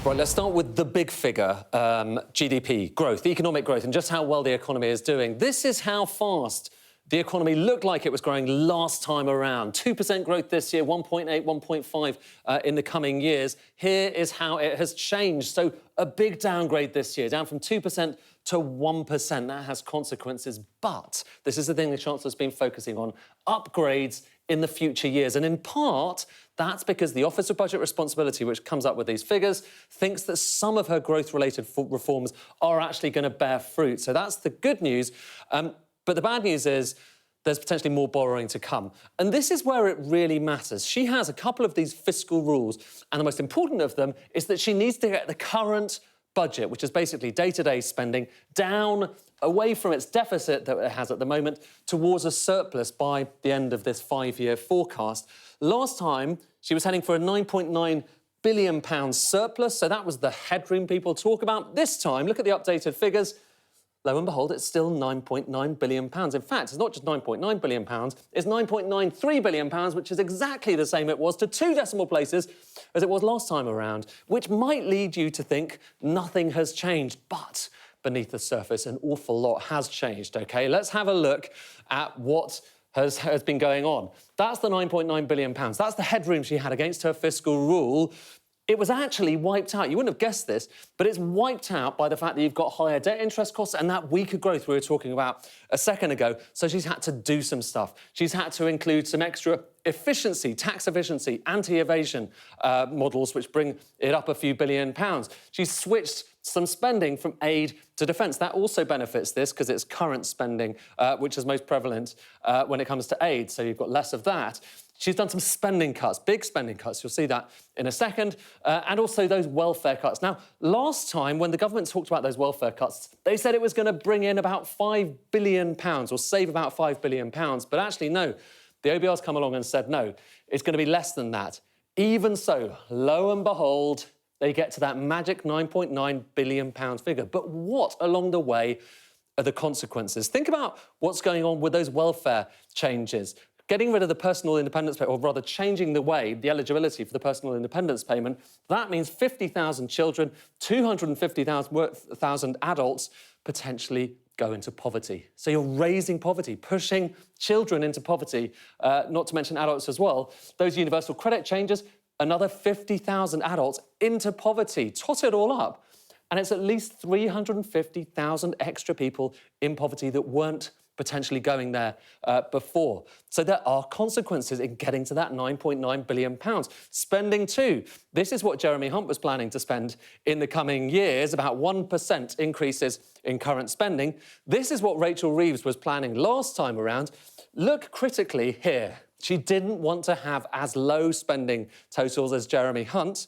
Right, let's start with the big figure, GDP, growth, economic growth, and just how well the economy is doing. This is how fast the economy looked like it was growing last time around. 2% growth this year, 1.8, 1.5 in the coming years. Here is how it has changed. So a big downgrade this year, down from 2% to 1%. That has consequences, but this is the thing the Chancellor's been focusing on, upgrades in the future years. And in part, that's because the Office of Budget Responsibility, which comes up with these figures, thinks that some of her growth-related reforms are actually going to bear fruit. So that's the good news. But the bad news is there's potentially more borrowing to come. And this is where it really matters. She has a couple of these fiscal rules, and the most important of them is that she needs to get the current budget, which is basically day-to-day spending, down away from its deficit that it has at the moment towards a surplus by the end of this 5-year forecast. Last time, she was heading for a £9.9 billion surplus, so that was the headroom people talk about. This time, look at the updated figures. Lo and behold, it's still £9.9 billion. In fact, it's not just £9.9 billion, it's £9.93 billion, which is exactly the same it was to 2 decimal places as it was last time around, which might lead you to think nothing has changed. But beneath the surface, an awful lot has changed, OK? Let's have a look at what has been going on. That's the £9.9 billion. That's the headroom she had against her fiscal rule. It was actually wiped out. You wouldn't have guessed this, but it's wiped out by the fact that you've got higher debt interest costs and that weaker growth we were talking about a second ago. So she's had to do some stuff. She's had to include some extra efficiency, tax efficiency, anti-evasion models, which bring it up a few £billion. She's switched some spending from aid to defence. That also benefits this because it's current spending, which is most prevalent when it comes to aid. So you've got less of that. She's done some spending cuts, big spending cuts. You'll see that in a second. And also those welfare cuts. Now, last time when the government talked about those welfare cuts, they said it was going to bring in about £5 billion or save about £5 billion. But actually, no. The OBR's come along and said, no, it's going to be less than that. Even so, lo and behold, they get to that magic £9.9 billion figure. But what along the way are the consequences? Think about what's going on with those welfare changes. Getting rid of the personal independence payment, or rather changing the way, the eligibility for the personal independence payment, that means 50,000 children, 250,000 adults potentially go into poverty. So you're raising poverty, pushing children into poverty, not to mention adults as well. Those universal credit changes, another 50,000 adults into poverty. Tot it all up, and it's at least 350,000 extra people in poverty that weren't potentially going there before. So there are consequences in getting to that £9.9 billion. Spending too. This is what Jeremy Hunt was planning to spend in the coming years, about 1% increases in current spending. This is what Rachel Reeves was planning last time around. Look critically here. She didn't want to have as low spending totals as Jeremy Hunt,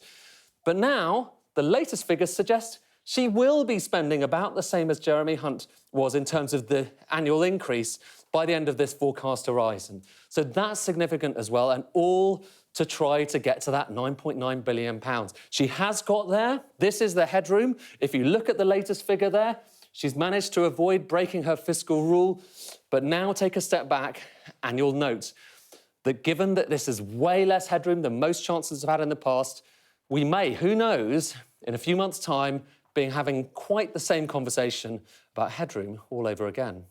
but now the latest figures suggest she will be spending about the same as Jeremy Hunt was in terms of the annual increase by the end of this forecast horizon. So that's significant as well, and all to try to get to that £9.9 billion. She has got there. This is the headroom. If you look at the latest figure there, she's managed to avoid breaking her fiscal rule. But now take a step back and you'll note that given that this is way less headroom than most chancellors have had in the past, we may, who knows, in a few months' time, having quite the same conversation about headroom all over again.